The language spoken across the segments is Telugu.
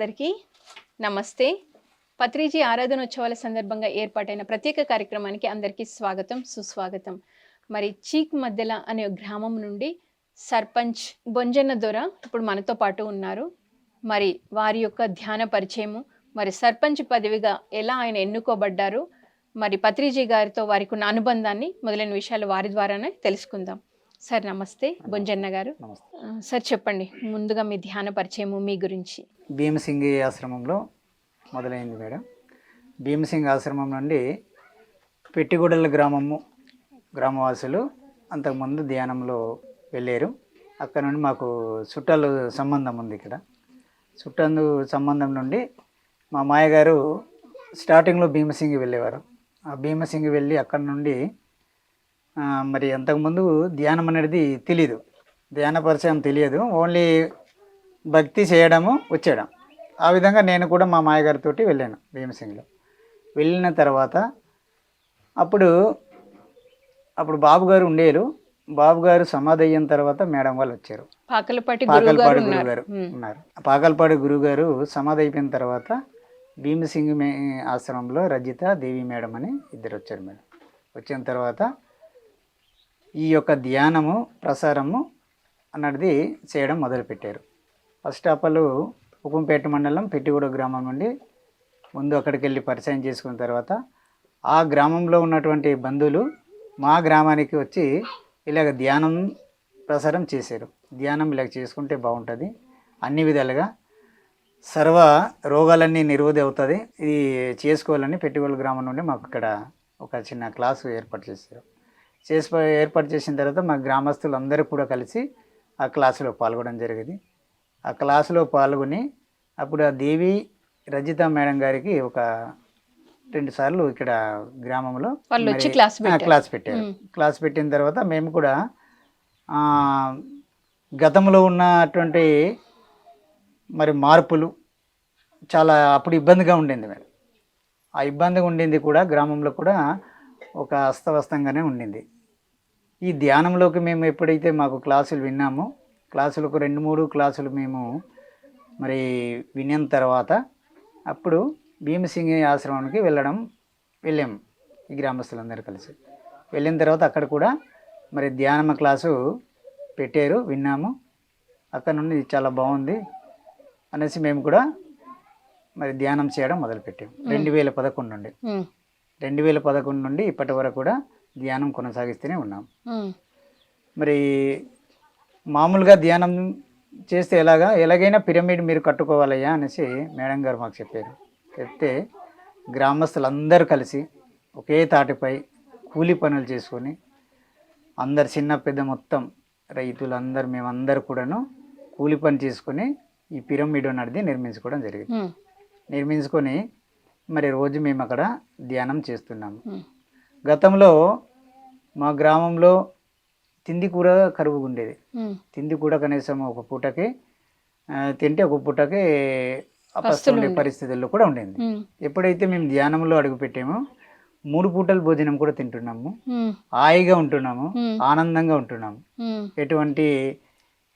అందరికీ నమస్తే. పత్రిజీ ఆరాధనోత్సవాల సందర్భంగా ఏర్పాటైన ప్రత్యేక కార్యక్రమానికి అందరికీ స్వాగతం, సుస్వాగతం. మరి చీక్ మధ్యల అనే గ్రామం నుండి సర్పంచ్ బొంజన్న దొర ఇప్పుడు మనతో పాటు ఉన్నారు. మరి వారి యొక్క ధ్యాన పరిచయము, మరి సర్పంచ్ పదవిగా ఎలా ఆయన ఎన్నుకోబడ్డారు, మరి పత్రిజీ గారితో వారికి ఉన్న అనుబంధాన్ని మొదలైన విషయాలు వారి ద్వారానే తెలుసుకుందాం. సార్ నమస్తే. బొంజన్న గారు సార్ చెప్పండి, ముందుగా మీ ధ్యాన పరిచయము, మీ గురించి. భీమసింగి ఆశ్రమంలో మొదలైంది మేడం. భీమసింగి ఆశ్రమం నుండి పెట్టిగూడల గ్రామవాసులు అంతకుముందు ధ్యానంలో వెళ్ళారు. అక్కడ నుండి మాకు చుట్టాలు సంబంధం ఉంది. ఇక్కడ చుట్టాలు సంబంధం నుండి మా మాయగారు స్టార్టింగ్లో భీమసింగి వెళ్ళేవారు. ఆ భీమసింగి వెళ్ళి అక్కడ నుండి మరి అంతకుముందు ధ్యానం అనేది తెలియదు, ధ్యాన పరిచయం తెలియదు, ఓన్లీ భక్తి చేయడము వచ్చేయడం. ఆ విధంగా నేను కూడా మా మాయగారితో వెళ్ళాను. భీమసింగిలో వెళ్ళిన తర్వాత అప్పుడు బాబు గారు ఉండేరు. బాబు గారు సమాధి అయిన తర్వాత మేడం వాళ్ళు వచ్చారు. పాకలపాటి గురుగారు ఉన్నారు. పాకలపాటి గురుగారు సమాధి అయిపోయిన తర్వాత భీమసింగి ఆశ్రమంలో రజిత దేవి మేడం అని ఇద్దరు వచ్చారు. మేడం వచ్చిన తర్వాత ఈ యొక్క ధ్యానము ప్రసారము అన్నది చేయడం మొదలుపెట్టారు. ఫస్ట్ ఆఫ్ ఆల్ ఉకుంపేట మండలం పెట్టిగూడ గ్రామం నుండి ముందు అక్కడికి వెళ్ళి పరిచయం చేసుకున్న తర్వాత ఆ గ్రామంలో ఉన్నటువంటి బంధువులు మా గ్రామానికి వచ్చి ఇలాగ ధ్యానం ప్రసారం చేశారు. ధ్యానం ఇలాగ చేసుకుంటే బాగుంటుంది, అన్ని విధాలుగా సర్వ రోగాలన్నీ నిరోధి అవుతుంది, ఇది చేసుకోవాలని పెట్టిగూడ గ్రామం నుండి మాకు ఇక్కడ ఒక చిన్న క్లాసు ఏర్పాటు చేసిన తర్వాత మా గ్రామస్తులు అందరూ కూడా కలిసి ఆ క్లాసులో పాల్గొనడం జరిగింది. ఆ క్లాసులో పాల్గొని అప్పుడు ఆ దేవి రజిత మేడం గారికి ఒక 2 సార్లు ఇక్కడ గ్రామంలో క్లాస్ పెట్టారు. క్లాస్ పెట్టిన తర్వాత మేము కూడా గతంలో ఉన్నటువంటి మరి మార్పులు చాలా అప్పుడు ఇబ్బందిగా ఉండింది మేడం. ఆ ఇబ్బందిగా ఉండింది కూడా గ్రామంలో కూడా ఒక అస్తవ్యస్తంగానే ఉండింది. ఈ ధ్యానంలోకి మేము ఎప్పుడైతే మాకు క్లాసులు విన్నామో, క్లాసులకు 2-3 క్లాసులు మేము మరి విన్న తర్వాత అప్పుడు భీమసింగి ఆశ్రమానికి వెళ్ళాము ఈ గ్రామస్తులందరూ కలిసి. వెళ్ళిన తర్వాత అక్కడ కూడా మరి ధ్యానం క్లాసు పెట్టారు, విన్నాము. అక్కడ నుండి చాలా బాగుంది అనేసి మేము కూడా మరి ధ్యానం చేయడం మొదలుపెట్టాము. 2011 నుండి ఇప్పటి వరకు కూడా ధ్యానం కొనసాగిస్తూనే ఉన్నాం. మరి మామూలుగా ధ్యానం చేస్తే ఎలాగైనా పిరమిడ్ మీరు కట్టుకోవాలయ్యా అనేసి మేడం గారు మాకు చెప్తే గ్రామస్తులందరూ కలిసి ఒకే తాటిపై కూలి పనులు చేసుకొని అందరు చిన్న పెద్ద మొత్తం రైతులందరూ మేమందరూ కూడాను కూలి పని చేసుకొని ఈ పిరమిడ్ అనేది నిర్మించుకోవడం జరిగింది. నిర్మించుకొని మరి రోజు మేము అక్కడ ధ్యానం చేస్తున్నాము. గతంలో మా గ్రామంలో తిండి కూడా కరువుగా ఉండేది. తిండి కూడా కనీసం ఒక పూటకి తింటే ఒక పూటకి అపస్తుల పరిస్థితుల్లో కూడా ఉండేది. ఎప్పుడైతే మేము ధ్యానంలో అడుగుపెట్టామో 3 పూటల భోజనం కూడా తింటున్నాము, హాయిగా ఉంటున్నాము, ఆనందంగా ఉంటున్నాము, ఎటువంటి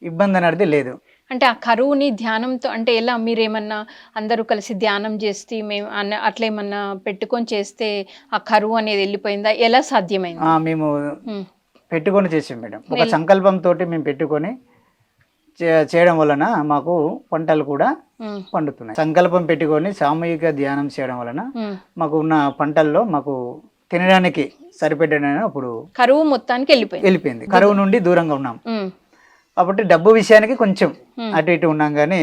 ఇబ్బంది అనేది లేదు. అంటే ఆ కరువుని ధ్యానంతో అంటే ఎలా, మీరేమన్నా అందరూ కలిసి ధ్యానం చేస్తే మేము అట్లా ఏమన్నా పెట్టుకొని చేస్తే ఆ కరువు అనేది వెళ్ళిపోయిందా, ఎలా సాధ్యమైంది? మేము పెట్టుకొని చేసాం మేడం. ఒక సంకల్పంతో మేము పెట్టుకొని చేయడం వలన మాకు పంటలు కూడా పండుతున్నాయి. సంకల్పం పెట్టుకొని సామూహిక ధ్యానం చేయడం వలన మాకు ఉన్న పంటల్లో మాకు తినడానికి సరిపెట్టడానికి అప్పుడు కరువు మొత్తానికి వెళ్ళిపోయింది. కరువు నుండి దూరంగా ఉన్నాం కాబట్టి డబ్బు విషయానికి కొంచెం అటు ఇటు ఉన్నాం, కానీ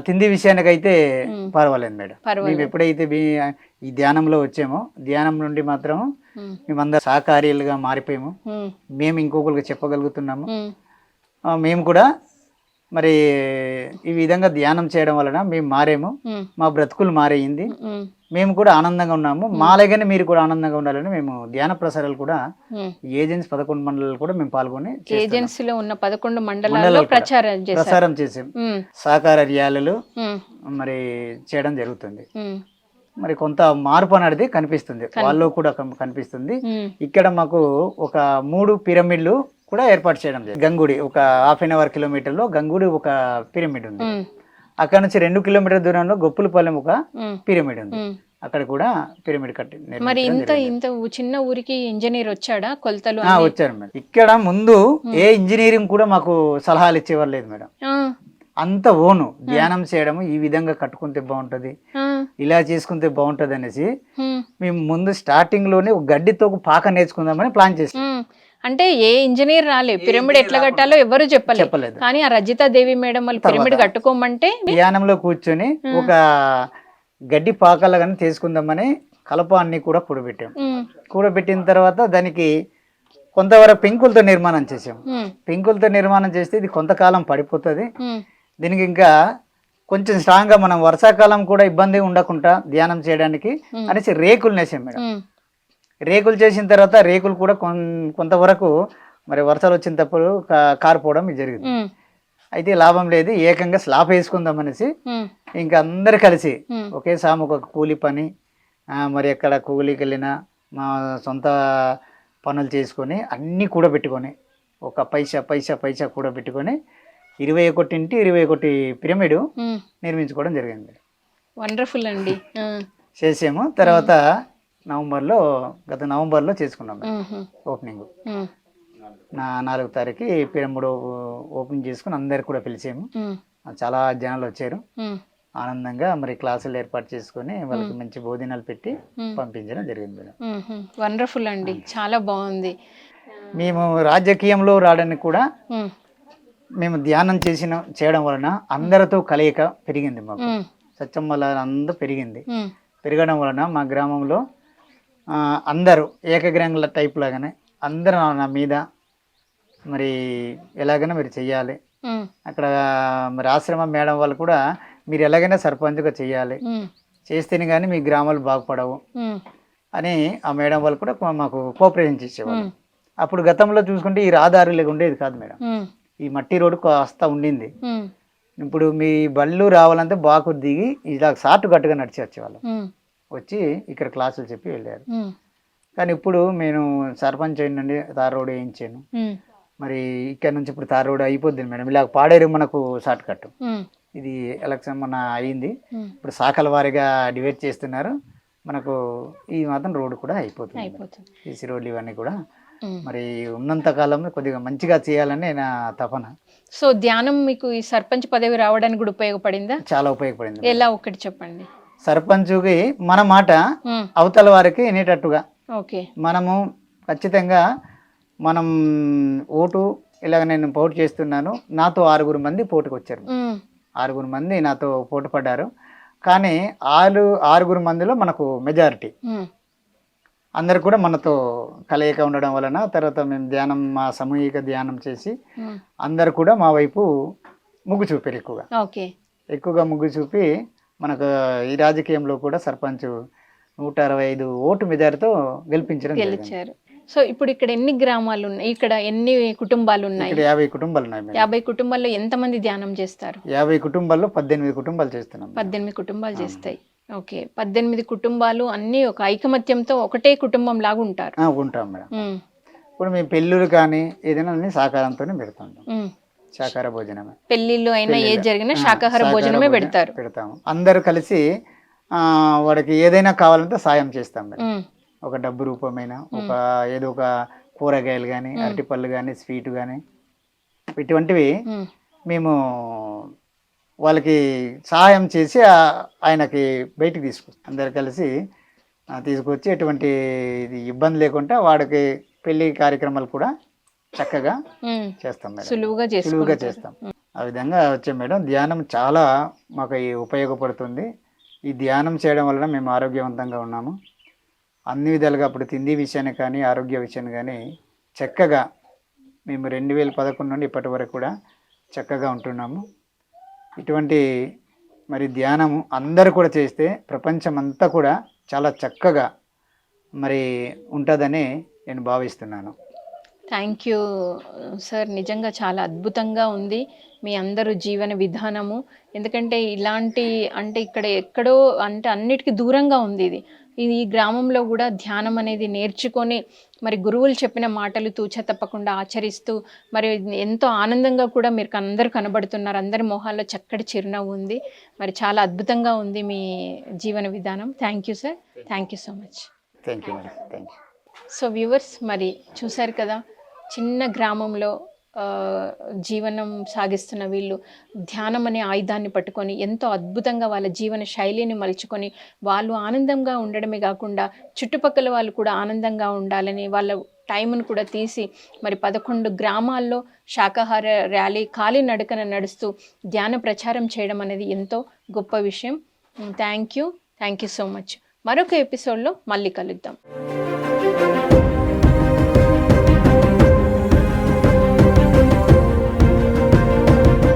తిండి విషయానికి అయితే పర్వాలేదు మేడం. మేము ఎప్పుడైతే ఈ ధ్యానంలో వచ్చామో ధ్యానం నుండి మాత్రం మేమందరం సహకార్యాలుగా మారిపోయాము. మేము ఇంకొకరికి చెప్పగలుగుతున్నాము. మేము కూడా మరి ఈ విధంగా ధ్యానం చేయడం వలన మేము మారేము, మా బ్రతుకులు మారేయింది, మేము కూడా ఆనందంగా ఉన్నాము. మాలాగానే మీరు కూడా ఆనందంగా ఉండాలని మేము ధ్యాన ప్రసారాలు కూడా ఏజెన్సీ 11 మండలాలు కూడా మేము పాల్గొని ఏజెన్సీలో ఉన్న 11 మండలాల్లో ప్రచారం చేసాం. సహకార ర్యాలీలు మరి చేయడం జరుగుతుంది. మరి కొంత మార్పు అనేది కనిపిస్తుంది, వాళ్ళు కూడా కనిపిస్తుంది. ఇక్కడ మాకు ఒక 3 పిరమిడ్లు కూడా ఏర్పాటు చేయడం జరిగింది. గంగుడి ఒక 1/2 కిలోమీటర్లో గంగుడి ఒక పిరమిడ్ ఉంది. అక్కడ నుంచి 2 కిలోమీటర్ల దూరంలో గొప్పులపాలెం ఒక ఉమ్, పిరమిడ్ ఉంది. ఉమ్. అక్కడ కూడా పిరమిడ్ కట్టి మరి నిర్మించడం ఇంత జరిగింది. చిన్న ఊరికి ఇంజనీర్ వచ్చాడా కొలతలు అన్ని? వచ్చారు మేడం. ఇక్కడ ముందు ఏ ఇంజనీరింగ్ కూడా మాకు సలహాలు ఇచ్చేవారు లేదు మేడం. ఆ, అంత ఓను ధ్యానం చేయడం ఈ విధంగా కట్టుకుంటే బాగుంటది, ఆ, ఇలా చేసుకుంటే బాగుంటది అనేసి ఉమ్, మేము ముందు స్టార్టింగ్ లోనే ఒక గడ్డితో ఒక పాక నేర్చుకుందామని ప్లాన్ చేసాం. ఉమ్. అంటే ఏ ఇంజనీర్ రాలే పిరమిడ్ ఎట్లా కట్టాలో ఎవరు చెప్పలేదు. కానీ ఆ రజితా దేవి మేడం వాళ్ళు పిరమిడ్ కట్టుకోమంటే ధ్యానంలో కూర్చొని ఒక గడ్డి పాకలాగానే తీసుకుందామని కలప అన్ని కూడా కూడబెట్టాం. ఉమ్, కూడబెట్టిన తర్వాత దానికి కొంతవరకు పెంకులతో నిర్మాణం చేసాం. ఉమ్, పెంకులతో నిర్మాణం చేస్తే ఇది కొంతకాలం పడిపోతుంది. ఉమ్, దీనికి ఇంకా కొంచెం స్ట్రాంగ్గా మనం వర్షాకాలం కూడా ఇబ్బంది ఉండకుండా ధ్యానం చేయడానికి అనేసి రేకులు నేసాం మేడం. ఉమ్, రేకులు చేసిన తర్వాత రేకులు కూడా కొంతవరకు మరి వర్షాలు వచ్చినప్పుడు కారిపోవడం ఇది జరిగింది. ఉమ్, అయితే లాభం లేదు, ఏకంగా స్లాబ్ వేసుకుందాం అనేసి ఉమ్, ఇంకా అందరు కలిసి ఉమ్, ఒకే సాము ఒక కూలి పని మరి ఎక్కడ కూలికి వెళ్ళినా మా సొంత పనులు చేసుకొని అన్నీ కూడబెట్టుకొని ఒక పైసా పైసా పైసా కూడబెట్టుకొని 21 ఇంటి 21 పిరమిడ్ ఉమ్. నిర్మించుకోవడం జరిగింది. వండర్ఫుల్ అండి. ఆ, చేసాము. తర్వాత గత నవంబర్లో చేసుకున్నాం ఉహు, ఓపెనింగ్. ఉమ్, 4వ తారీఖు పిరమిడ్ ఓపెన్ చేసుకుని అందరు కూడా పిలిచాము. ఉమ్, చాలా జనాలు వచ్చారు. ఉమ్, ఆనందంగా మరి క్లాసులు ఏర్పాటు చేసుకొని వాళ్ళకి మంచి భోజనాలు పెట్టి పంపించడం జరిగింది మేడం. ఉహు. వండర్ఫుల్ అండి, చాలా బాగుంది. మేము రాజకీయంలో రావడానికి కూడా ఉమ్, మేము ధ్యానం చేయడం వలన అందరితో కలయిక పెరిగింది. మాకు ఉమ్, సత్సంబంధాలు అందరూ పెరిగింది. ఉమ్, పెరగడం వలన మా గ్రామంలో అందరూ ఏకగ్రంగుల టైప్ లాగానే అందరూ నా మీద మరి ఎలాగైనా మీరు చెయ్యాలి, ఉమ్, అక్కడ మరి ఆశ్రమం మేడం వాళ్ళు కూడా మీరు ఎలాగైనా సర్పంచ్గా చెయ్యాలి, ఉమ్, చేస్తేనే కానీ మీ గ్రామాలు బాగుపడవు ఉమ్, అని ఆ మేడం వాళ్ళు కూడా మాకు కోఆపరేషన్ చేసేవాళ్ళు. ఉమ్, అప్పుడు గతంలో చూసుకుంటే ఈ రహదారులు ఉండేది కాదు మేడం. ఉమ్, ఈ మట్టి రోడ్డు కాస్త ఉండింది. ఉమ్, ఇప్పుడు మీ బళ్ళు రావాలంటే బాకు దిగి ఇలా షార్ట్ కట్టుగా నడిచి వచ్చేవాళ్ళం. ఉమ్, వచ్చి ఇక్కడ క్లాసులు చెప్పి వెళ్ళారు. ఉమ్, కానీ ఇప్పుడు నేను సర్పంచ్ అయినండి, తార్ రోడ్ వేయించాను. ఉమ్, మరి ఇక్కడ నుంచి ఇప్పుడు తార్ రోడ్ అయిపోద్ది మేడం. ఇలా పాడేరు మనకు షార్ట్ కట్, ఉమ్, ఇది ఎలక్షన్ మన అయింది. ఉమ్. ఇప్పుడు శాఖల వారీగా డివైడ్ చేస్తున్నారు. మనకు ఈ మాత్రం రోడ్డు కూడా అయిపోతుంది. అయిపోతుంది. ఈసీ రోడ్లు ఇవన్నీ కూడా ఉమ్. మరి ఉన్నంత కాలం కొద్దిగా మంచిగా చేయాలని నా తపన. సో ధ్యానం మీకు ఈ సర్పంచ్ పదవి రావడానికి కూడా ఉపయోగపడిందా? చాలా ఉపయోగపడింది. ఎలా ఒకటి చెప్పండి. సర్పంచ్కి మన మాట ఉమ్, అవతల వారికి వినేటట్టుగా ఓకే. మనము ఖచ్చితంగా మనం ఓటు ఇలాగ నేను పోటీ చేస్తున్నాను, నాతో 6 మంది పోటీకి వచ్చారు. ఉమ్, 6 మంది నాతో పోటీ పడ్డారు. కానీ 6 మందిలో మనకు మెజారిటీ ఉమ్, అందరు కూడా మనతో కలయిక ఉండడం వలన తర్వాత మేము ధ్యానం మా సామూహిక ధ్యానం చేసి ఉమ్, అందరు కూడా మా వైపు మొగ్గు చూపారు. ఎక్కువగా మొగ్గు చూపి మనకు ఈ రాజకీయంలో కూడా సర్పంచ్ 165 ఓటు మెజారిటీతో గెలిపించడం జరిగింది. గెలిచారు. సో ఇప్పుడు ఇక్కడ ఎన్ని గ్రామాలు ఉన్నాయి, ఇక్కడ ఎన్ని కుటుంబాలు ఉన్నాయి? ఇక్కడ 50 కుటుంబాలు ఉన్నాయి మేడం. 50 కుటుంబాల్లో ఎంతమంది ధ్యానం చేస్తారు? 50 కుటుంబాల్లో 18 కుటుంబాలు చేస్తున్నాం. 18 కుటుంబాలు చేస్తాయి. ఓకే. 18 కుటుంబాలు అన్నీ ఒక ఐకమత్యంతో ఒకటే కుటుంబం లాగా ఉంటారు. ఉంటాం మేడం. ఉమ్, ఇప్పుడు మేము పెళ్ళిళ్ళు కానీ ఏదైనా అన్ని సహకారంతోనే పెడుతుంటాం. ఉమ్. శాకాహార భోజనమే. పెళ్ళిళ్ళు అయినా ఏది జరిగినా శాకాహార భోజనమే పెడతాము. అందరూ కలిసి వాడికి ఏదైనా కావాలంటే సాయం చేస్తాం మేడం. ఉమ్, ఒక డబ్బు రూపమైన ఏదో ఒక కూరగాయలు కానీ అరటిపళ్ళు కానీ స్వీట్ కానీ ఇటువంటివి ఉమ్, మేము వాళ్ళకి సహాయం చేసి ఆయనకి బయటికి తీసుకొస్తాం. అందరు కలిసి తీసుకొచ్చి ఎటువంటి ఇబ్బంది లేకుండా వాడికి పెళ్లి కార్యక్రమాలు కూడా చక్కగా ఉమ్. చేస్తాం మేడం. సులువుగా చేస్తాం. ఆ విధంగా వచ్చే మేడం ధ్యానం చాలా మాకు ఉపయోగపడుతుంది. ఈ ధ్యానం చేయడం వలన మేము ఆరోగ్యవంతంగా ఉన్నాము. అన్ని విధాలుగా అప్పుడు తిండి విషయాన్ని కానీ ఆరోగ్య విషయాన్ని కానీ చక్కగా మేము 2011 నుండి ఇప్పటి వరకు కూడా చక్కగా ఉంటున్నాము. ఇటువంటి మరి ధ్యానము అందరూ కూడా చేస్తే ప్రపంచం అంతా కూడా చాలా చక్కగా మరి ఉంటుందని నేను భావిస్తున్నాను. Thank you sir. నిజంగా చాలా అద్భుతంగా ఉంది మీ అందరూ జీవన విధానము. ఎందుకంటే ఇలాంటి అంటే ఇక్కడ ఎక్కడో అంటే అన్నిటికీ దూరంగా ఉంది ఇది. ఈ గ్రామంలో కూడా ధ్యానం అనేది నేర్చుకొని మరి గురువులు చెప్పిన మాటలు తూచా తప్పకుండా ఆచరిస్తూ మరి ఎంతో ఆనందంగా కూడా మీరు అందరూ కనబడుతున్నారు. అందరి మొహాల్లో చక్కటి చిరునవ్వు ఉంది. మరి చాలా అద్భుతంగా ఉంది మీ జీవన విధానం. Thank you sir. Thank you so much. Thank you madam. Thank you. So viewers, మరి చూశారు కదా, చిన్న గ్రామంలో జీవనం సాగిస్తున్న వీళ్ళు ధ్యానం అనే ఆయుధాన్ని పట్టుకొని ఎంతో అద్భుతంగా వాళ్ళ జీవన శైలిని మలుచుకొని వాళ్ళు ఆనందంగా ఉండడమే కాకుండా చుట్టుపక్కల వాళ్ళు కూడా ఆనందంగా ఉండాలని వాళ్ళ టైంను కూడా తీసి మరి 11 గ్రామాల్లో శాకాహార ర్యాలీ కాలినడకన నడుస్తూ ధ్యాన ప్రచారం చేయడం అనేది ఎంతో గొప్ప విషయం. Thank you so much. మరొక ఎపిసోడ్లో మళ్ళీ కలుద్దాం.